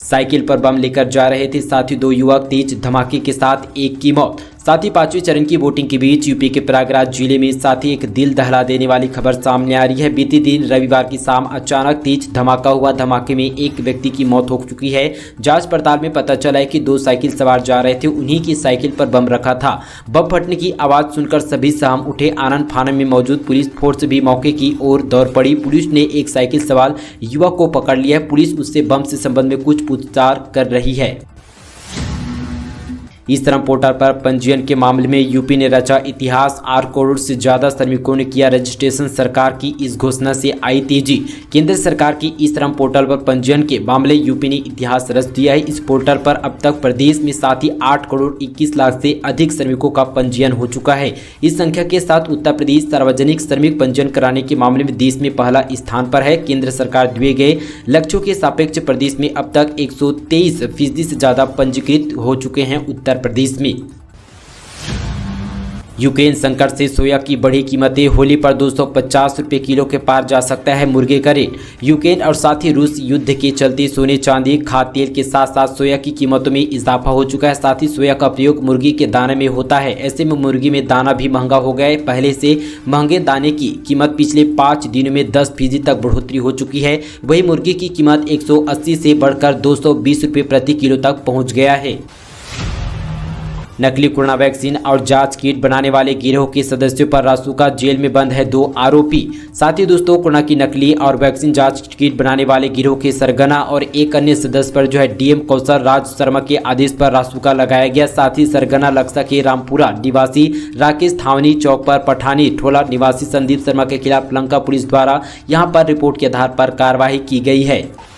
Cycle पर बम लेकर जा रहे थे। साथ ही 2 युवक तेज धमाके के साथ एक की मौत। साथ ही 5वें चरण की वोटिंग के बीच यूपी के प्रयागराज जिले में साथ ही एक दिल दहला देने वाली खबर सामने आ रही है। बीते दिन रविवार की शाम अचानक तेज धमाका हुआ। धमाके में एक व्यक्ति की मौत हो चुकी है। जांच पड़ताल में पता चला है कि 2 साइकिल सवार जा रहे थे, उन्हीं की साइकिल पर बम रखा था। बम फटने की आवाज सुनकर सभी सहम उठे। आनन फानन में मौजूद पुलिस फोर्स भी मौके की ओर दौड़ पड़ी। पुलिस ने एक साइकिल सवार युवक को पकड़ लिया है। पुलिस उससे बम से संबंध में कुछ पूछताछ कर रही है। इस श्रम पोर्टल पर पंजीयन के मामले में यूपी ने रचा इतिहास। 8 करोड़ से ज्यादा श्रमिकों ने किया रजिस्ट्रेशन। सरकार की इस घोषणा से आई तेजी। केंद्र सरकार की इस श्रम पोर्टल पर पंजीयन के मामले यूपी ने इतिहास रच दिया है। इस पोर्टल पर अब तक प्रदेश में साथ ही 8 करोड़ 21 लाख से अधिक श्रमिकों का पंजीयन हो चुका है। इस संख्या के साथ उत्तर प्रदेश सार्वजनिक श्रमिक पंजीयन कराने के मामले में देश में पहला स्थान पर है। केंद्र सरकार दिए गए लक्ष्यों के सापेक्ष प्रदेश में अब तक 123% से ज्यादा पंजीकृत हो चुके हैं उत्तर प्रदेश में। यूक्रेन संकट से सोया की बढ़ी कीमतें। होली पर 250 रुपये किलो के पार जा सकता है मुर्गे का रेट। यूक्रेन और साथ ही रूस युद्ध के चलते सोने, चांदी, खाद्य तेल के साथ साथ सोया की कीमतों में इजाफा हो चुका है। साथ ही सोया का प्रयोग मुर्गी के दाने में होता है। ऐसे में मुर्गी में दाना भी महंगा हो गया है। पहले से महंगे दाने की कीमत पिछले 5 दिनों में 10% तक बढ़ोतरी हो चुकी है। वही मुर्गी की कीमत 180 से बढ़कर 220 रुपये प्रति किलो तक पहुँच गया है। नकली कोरोना वैक्सीन और जांच किट बनाने वाले गिरोह के सदस्यों पर रासुका जेल में बंद है 2 आरोपी। साथ ही दोस्तों कोरोना की नकली और वैक्सीन जांच किट बनाने वाले गिरोह के सरगना और एक अन्य सदस्य पर डीएम कौशल राज शर्मा के आदेश पर रासुका लगाया गया। साथ ही सरगना लक्सा के रामपुरा निवासी राकेश थावनी चौक पर पठानी ठोला निवासी संदीप शर्मा के खिलाफ लंका पुलिस द्वारा यहां पर रिपोर्ट के आधार पर कार्रवाई की गई है।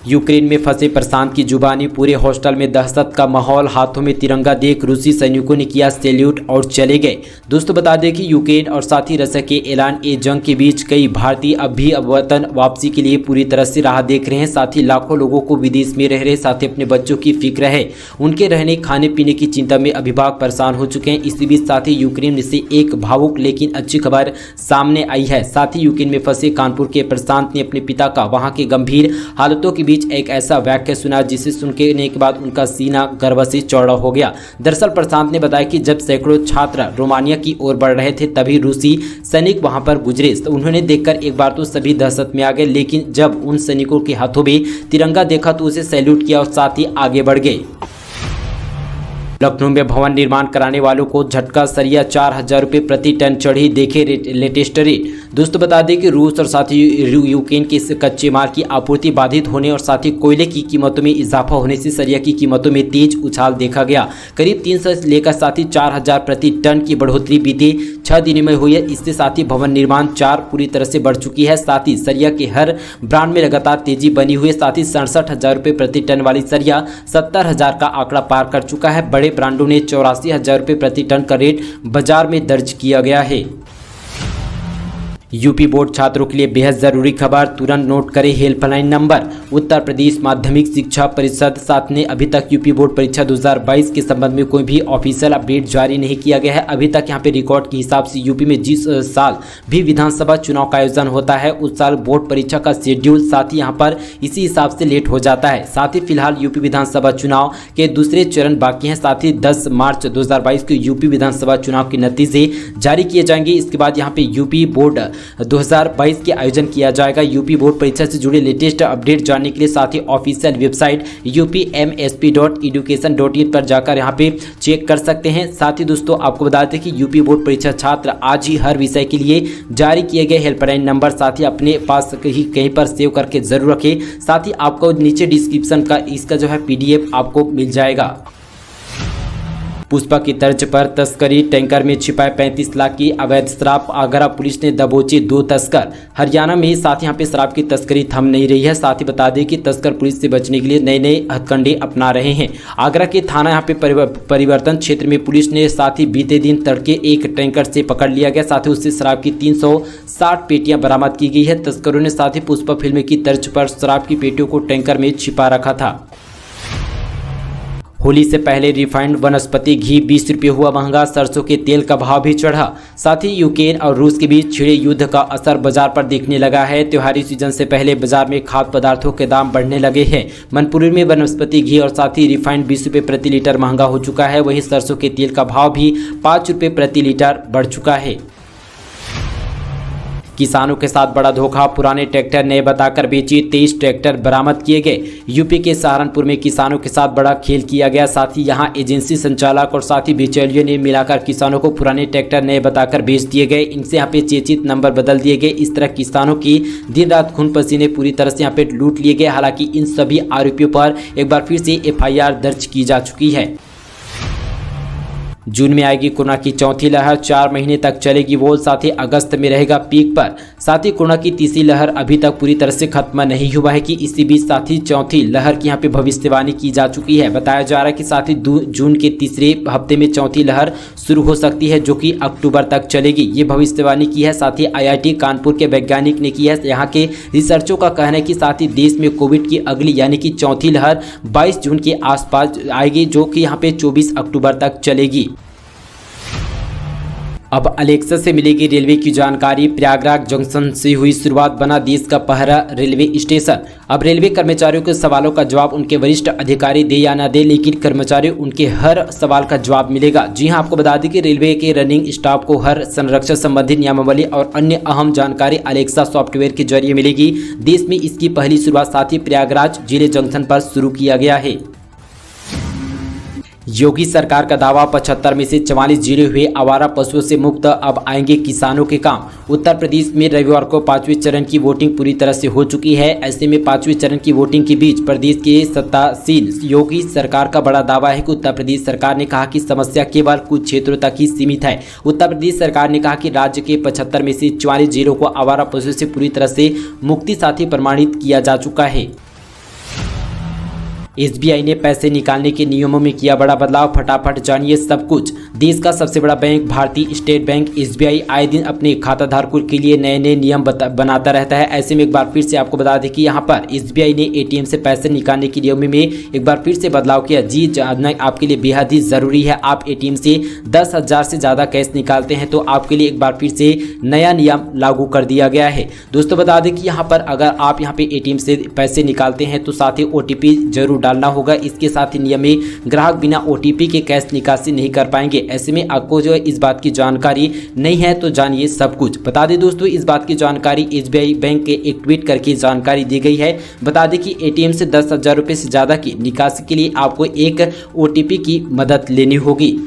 यूक्रेन में फंसे प्रशांत की जुबानी। पूरे हॉस्टल में दहशत का माहौल। हाथों में तिरंगा देख रूसी सैनिकों ने किया सैल्यूट और चले गए। दोस्तों बता दें कि यूक्रेन और साथ ही रशिया के ऐलान जंग के बीच कई भारतीय अब भी वतन वापसी के लिए पूरी तरह से राह देख रहे हैं। साथ ही लाखों लोगों को विदेश में रह रहे साथ ही अपने बच्चों की फिक्र है। उनके रहने खाने पीने की चिंता में अभिभावक परेशान हो चुके हैं। इसी बीच साथ ही यूक्रेन से एक भावुक लेकिन अच्छी खबर सामने आई है। साथ ही यूक्रेन में फंसे कानपुर के प्रशांत ने अपने पिता का वहां के गंभीर हालतों के बीच एक ऐसा वाक्य सुना जिसे सुनने के बाद उनका सीना गर्व से चौड़ा हो गया। दरअसल प्रशांत ने बताया कि जब सैकड़ों छात्र रोमानिया की ओर बढ़ रहे थे तभी रूसी सैनिक वहां पर गुजरे। तो उन्होंने देखकर एक बार तो सभी दहशत में आ गए, लेकिन जब उन सैनिकों के हाथों में तिरंगा देखा तो उसे सैल्यूट किया और साथ ही आगे बढ़ गए। लखनऊ में भवन निर्माण कराने वालों को झटका। सरिया 4000 रुपये प्रति टन चढ़ी। देखे लेटेस्ट रेट। दोस्तों बता दें कि रूस और साथ ही यूक्रेन के कच्चे माल की आपूर्ति बाधित होने और साथ ही कोयले की कीमतों में इजाफा होने से सरिया की कीमतों में तेज उछाल देखा गया। करीब 300 से लेकर साथ ही 4000 प्रति टन की बढ़ोतरी बीते 6 दिनों में हुई है। इससे साथ ही भवन निर्माण 4 पूरी तरह से बढ़ चुकी है। साथ ही सरिया के हर ब्रांड में लगातार तेजी बनी हुई है। साथ ही 67,000 रुपये प्रति टन वाली सरिया 70,000 का आंकड़ा पार कर चुका है। बड़े ब्रांडों ने 84,000 रुपये प्रति टन का रेट बाजार में दर्ज किया गया है। यूपी बोर्ड छात्रों के लिए बेहद जरूरी खबर। तुरंत नोट करें हेल्पलाइन नंबर। उत्तर प्रदेश माध्यमिक शिक्षा परिषद साथ ने अभी तक यूपी बोर्ड परीक्षा 2022 के संबंध में कोई भी ऑफिशियल अपडेट जारी नहीं किया गया है। अभी तक यहाँ पे रिकॉर्ड के हिसाब से यूपी में जिस साल भी विधानसभा चुनाव का आयोजन होता है उस साल बोर्ड परीक्षा का शेड्यूल साथ ही यहाँ पर इसी हिसाब से लेट हो जाता है। साथ ही फिलहाल यूपी विधानसभा चुनाव के दूसरे चरण बाकी हैं। साथ ही 10 मार्च 2022 को यूपी विधानसभा चुनाव के नतीजे जारी किए जाएंगे। इसके बाद यहाँ पे यूपी बोर्ड 2022 के आयोजन किया जाएगा। यूपी बोर्ड परीक्षा से जुड़े लेटेस्ट अपडेट जानने के लिए साथ ही ऑफिशियल वेबसाइट upmsp.education.in पर जाकर यहां पे चेक कर सकते हैं। साथ ही दोस्तों आपको बता दें कि यूपी बोर्ड परीक्षा छात्र आज ही हर विषय के लिए जारी किए गए हेल्पलाइन नंबर साथ ही अपने पास कहीं पर सेव करके जरूर रखें। साथ ही आपको नीचे डिस्क्रिप्शन का इसका जो है PDF आपको मिल जाएगा। पुष्पा की तर्ज पर तस्करी। टैंकर में छिपाए 35 लाख की अवैध शराब। आगरा पुलिस ने दबोचे 2 तस्कर। हरियाणा में साथ यहाँ पे शराब की तस्करी थम नहीं रही है। साथ ही बता दें कि तस्कर पुलिस से बचने के लिए नए नए हथकंडे अपना रहे हैं। आगरा के थाना यहाँ पे परिवर्तन क्षेत्र में पुलिस ने साथ ही बीते दिन तड़के एक टैंकर से पकड़ लिया गया। साथ ही उससे शराब की 360 पेटियां बरामद की गई है। तस्करों ने साथ ही पुष्पा फिल्म की तर्ज पर शराब की पेटियों को टैंकर में छिपा रखा था। होली से पहले रिफाइंड वनस्पति घी 20 रुपये हुआ महंगा। सरसों के तेल का भाव भी चढ़ा। साथ ही यूक्रेन और रूस के बीच छिड़े युद्ध का असर बाजार पर दिखने लगा है। त्योहारी सीजन से पहले बाजार में खाद्य पदार्थों के दाम बढ़ने लगे हैं। मनपुरी में वनस्पति घी और साथ ही रिफाइंड 20 रुपये प्रति लीटर महंगा हो चुका है। वहीं सरसों के तेल का भाव भी 5 रुपये प्रति लीटर बढ़ चुका है। किसानों के साथ बड़ा धोखा, पुराने ट्रैक्टर नए बताकर बेची, 23 ट्रैक्टर बरामद किए गए। यूपी के सहारनपुर में किसानों के साथ बड़ा खेल किया गया। साथ ही यहां एजेंसी संचालक और साथ ही बिचौलियों ने मिलाकर किसानों को पुराने ट्रैक्टर नए बताकर बेच दिए गए। इनसे यहाँ पे चेचित नंबर बदल दिए गए। इस तरह किसानों की दिन रात खून पसीने पूरी तरह से यहाँ पे लूट लिए गए। हालांकि इन सभी आरोपियों पर एक बार फिर से FIR दर्ज की जा चुकी है। जून में आएगी कोरोना की चौथी लहर, 4 महीने तक चलेगी वो। साथ ही अगस्त में रहेगा पीक पर। साथ ही कोरोना की तीसरी लहर अभी तक पूरी तरह से खत्म नहीं हुआ है कि इसी बीच साथ ही चौथी लहर की यहाँ पे भविष्यवाणी की जा चुकी है। बताया जा रहा है कि साथ ही जून के तीसरे हफ्ते में चौथी लहर शुरू हो सकती है, जो कि अक्टूबर तक चलेगी। ये भविष्यवाणी की है साथ ही IIT कानपुर के वैज्ञानिक ने की है। यहाँ के रिसर्चों का कहना है कि साथ ही देश में कोविड की अगली यानी कि चौथी लहर 22 जून के आसपास आएगी, जो कि यहाँ पे 24 अक्टूबर तक चलेगी। अब अलेक्सा से मिलेगी रेलवे की जानकारी। प्रयागराज जंक्शन से हुई शुरुआत, बना देश का पहला रेलवे स्टेशन। अब रेलवे कर्मचारियों के सवालों का जवाब उनके वरिष्ठ अधिकारी दे या ना दे, लेकिन कर्मचारी उनके हर सवाल का जवाब मिलेगा। जी हां, आपको बता दें कि रेलवे के रनिंग स्टाफ को हर संरक्षण संबंधी नियमावली और अन्य अहम जानकारी अलेक्सा सॉफ्टवेयर के जरिए मिलेगी। देश में इसकी पहली शुरुआत साथ ही प्रयागराज जिले जंक्शन पर शुरू किया गया है। योगी सरकार का दावा, 75 में से 44 जिले हुए आवारा पशुओं से मुक्त, अब आएंगे किसानों के काम। उत्तर प्रदेश में रविवार को 5वें चरण की वोटिंग पूरी तरह से हो चुकी है। ऐसे में 5वें चरण की वोटिंग के बीच प्रदेश के सत्तासीन योगी सरकार का बड़ा दावा है कि उत्तर प्रदेश सरकार ने कहा कि समस्या केवल कुछ क्षेत्रों तक ही सीमित है। उत्तर प्रदेश सरकार ने कहा कि राज्य के 75 में से 44 जिलों को आवारा पशुओं से पूरी तरह से मुक्ति साथ ही प्रमाणित किया जा चुका है। SBI ने पैसे निकालने के नियमों में किया बड़ा बदलाव, फटाफट जानिए सब कुछ। देश का सबसे बड़ा बैंक भारतीय स्टेट बैंक SBI आए दिन अपने खाताधारकों के लिए नए नए नियम बनाता रहता है। ऐसे में एक बार फिर से आपको बता दें कि यहाँ पर SBI ने ATM से पैसे निकालने के नियमों में एक बार फिर से बदलाव किया। जी जानना आपके लिए बेहद ही ज़रूरी है। आप ATM से 10,000 से ज़्यादा कैश निकालते हैं तो आपके लिए एक बार फिर से नया नियम लागू कर दिया गया है। दोस्तों बता दें कि यहाँ पर अगर आप यहाँ पे ATM से पैसे निकालते हैं तो साथ ही OTP जरूर डालना होगा। इसके साथ ही नियम में ग्राहक बिना OTP के कैश निकासी नहीं कर पाएंगे। ऐसे में आपको जो है इस बात की जानकारी नहीं है तो जानिए सब कुछ। बता दें दोस्तों, इस बात की जानकारी SBI बैंक के एक ट्वीट करके जानकारी दी गई है। बता दें कि ATM से 10,000 रुपये से ज़्यादा की निकासी के लिए आपको एक OTP की मदद लेनी होगी।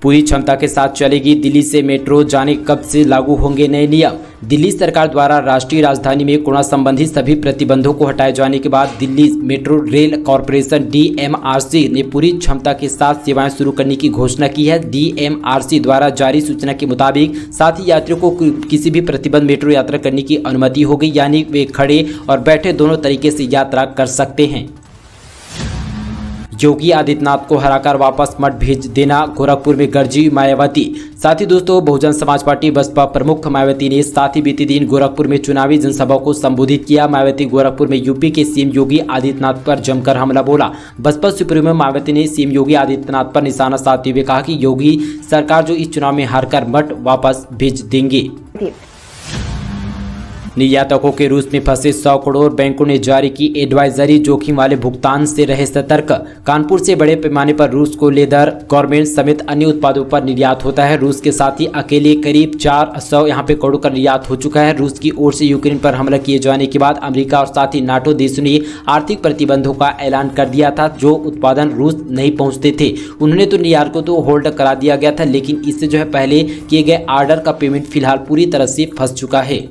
पूरी क्षमता के साथ चलेगी दिल्ली से मेट्रो, जाने कब से लागू होंगे नए नियम। दिल्ली सरकार द्वारा राष्ट्रीय राजधानी में कोरोना संबंधी सभी प्रतिबंधों को हटाए जाने के बाद Delhi metro rail corporation DMRC ने पूरी क्षमता के साथ सेवाएं शुरू करने की घोषणा की है। DMRC द्वारा जारी सूचना के मुताबिक साथ ही यात्रियों को किसी भी प्रतिबंध मेट्रो यात्रा करने की अनुमति होगी, यानी वे खड़े और बैठे दोनों तरीके से यात्रा कर सकते हैं। योगी आदित्यनाथ को हराकर वापस मठ भेज देना, गोरखपुर में गरजी मायावती। साथ ही दोस्तों, बहुजन समाज पार्टी बसपा प्रमुख मायावती ने साथ ही बीते दिन गोरखपुर में चुनावी जनसभा को संबोधित किया। मायावती गोरखपुर में यूपी के CM योगी आदित्यनाथ पर जमकर हमला बोला। बसपा सुप्रीमो मायावती ने CM योगी आदित्यनाथ पर निशाना साधते हुए कहा कि योगी सरकार जो इस चुनाव में हारकर मठ वापस भेज देंगे। निर्यातकों के रूस में फंसे 100 करोड़, बैंकों ने जारी की एडवाइजरी, जोखिम वाले भुगतान से रहे सतर्क। कानपुर से बड़े पैमाने पर रूस को लेदर, गारमेंट्स समेत अन्य उत्पादों पर निर्यात होता है। रूस के साथ ही अकेले करीब 400 यहाँ पे करोड़ का निर्यात हो चुका है। रूस की ओर से यूक्रेन पर हमला किए जाने के बाद अमेरिका और साथ ही नाटो देशों ने आर्थिक प्रतिबंधों का ऐलान कर दिया था। जो उत्पादन रूस नहीं पहुँचते थे उन्होंने तो निर्यात को तो होल्ड करा दिया गया था, लेकिन इससे जो है पहले किए गए ऑर्डर का पेमेंट फिलहाल पूरी तरह से फंस चुका है।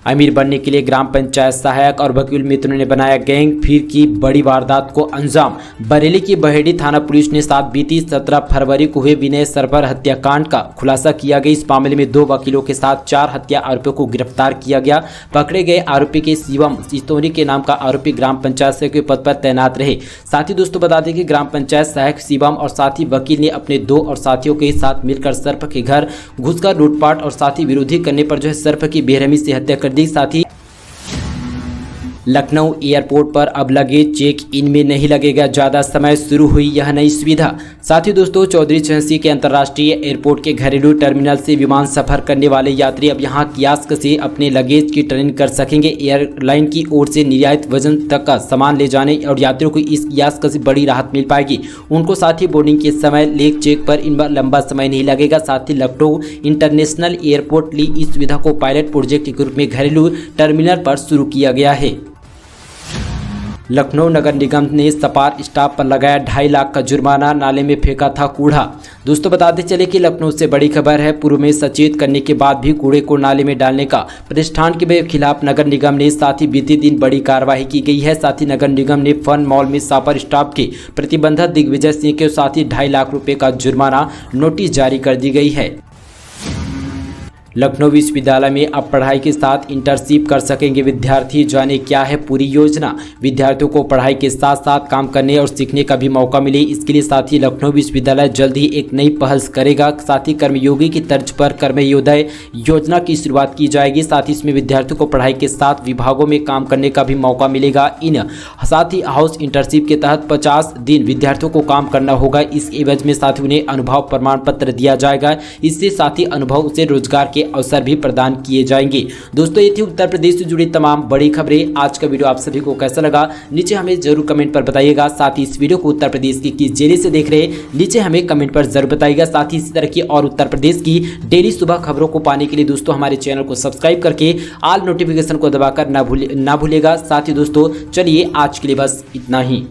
अमीर बनने के लिए ग्राम पंचायत सहायक और वकील मित्रों ने बनाया गैंग, फिर की बड़ी वारदात को अंजाम। बरेली की बहेड़ी थाना पुलिस ने साथ बीती 17 फरवरी को हुए विनय सरवर हत्याकांड का खुलासा किया गया। इस मामले में 2 वकीलों के साथ 4 हत्या आरोपियों को गिरफ्तार किया गया। पकड़े गए आरोपी के शिवम चितौनी के नाम का आरोपी ग्राम पंचायत सहायक के पद पर तैनात रहे। साथ ही दोस्तों बता दें कि ग्राम पंचायत सहायक शिवम और साथ ही वकील ने अपने 2 और साथियों के साथ मिलकर सर्प के घर घुसकर लूटपाट और साथ ही विरोधी करने पर जो है सर्प की बेरहमी से हत्या कर दी। साथ ही लखनऊ एयरपोर्ट पर अब लगेज चेक इन में नहीं लगेगा ज़्यादा समय, शुरू हुई यह नई सुविधा। साथ ही दोस्तों चौधरी चरण सिंह के अंतर्राष्ट्रीय एयरपोर्ट के घरेलू टर्मिनल से विमान सफर करने वाले यात्री अब यहां कियास्क से अपने लगेज की ट्रेनिंग कर सकेंगे। एयरलाइन की ओर से निर्धारित वजन तक का सामान ले जाने और यात्रियों को इस कियास्क से बड़ी राहत मिल पाएगी। उनको साथ ही बोर्डिंग के समय लेग चेक पर इन लंबा समय नहीं लगेगा। साथ ही लखनऊ इंटरनेशनल एयरपोर्ट ली इस सुविधा को पायलट प्रोजेक्ट के रूप में घरेलू टर्मिनल पर शुरू किया गया है। लखनऊ नगर निगम ने सपार स्टाफ पर लगाया 2.5 लाख का जुर्माना, नाले में फेंका था कूड़ा। दोस्तों बताते चले कि लखनऊ से बड़ी खबर है। पूर्व में सचेत करने के बाद भी कूड़े को नाले में डालने का प्रतिष्ठान के खिलाफ नगर निगम ने साथ ही बीते दिन बड़ी कार्रवाई की गई है। साथ ही नगर निगम ने फन मॉल में सपार स्टाफ के प्रतिबंधित दिग्विजय सिंह के साथ ही 2.5 लाख रुपये का जुर्माना नोटिस जारी कर दी गई है। लखनऊ विश्वविद्यालय में अब पढ़ाई के साथ इंटर्नशिप कर सकेंगे विद्यार्थी। जाने क्या है पूरी योजना। विद्यार्थियों को पढ़ाई के साथ साथ काम करने और सीखने का भी मौका मिले, इसके लिए साथ ही लखनऊ विश्वविद्यालय जल्द ही एक नई पहल करेगा। साथ ही कर्मयोगी की तर्ज पर कर्मयोदय योजना की शुरुआत की जाएगी। साथ ही इसमें विद्यार्थियों को पढ़ाई के साथ विभागों में काम करने का भी मौका मिलेगा। साथ ही हाउस इंटर्नशिप के तहत 50 दिन विद्यार्थियों को काम करना होगा। इस एवज में साथ ही उन्हें अनुभव प्रमाण पत्र दिया जाएगा। इससे साथ ही अनुभव से रोजगार के अवसर भी प्रदान किए जाएंगे। दोस्तों ये थी उत्तर प्रदेश से जुड़ी तमाम बड़ी खबरें। आज का वीडियो आप सभी को कैसा लगा नीचे हमें जरूर कमेंट पर बताइएगा। साथ ही इस वीडियो को उत्तर प्रदेश की किस जिले से देख रहे हैं नीचे हमें कमेंट पर जरूर बताइएगा। साथ ही इसी तरह की और उत्तर प्रदेश की डेली सुबह खबरों को पाने के लिए दोस्तों हमारे चैनल को सब्सक्राइब करके ऑल नोटिफिकेशन को दबाकर ना भूलिएगा। साथ ही दोस्तों चलिए आज के लिए बस इतना ही।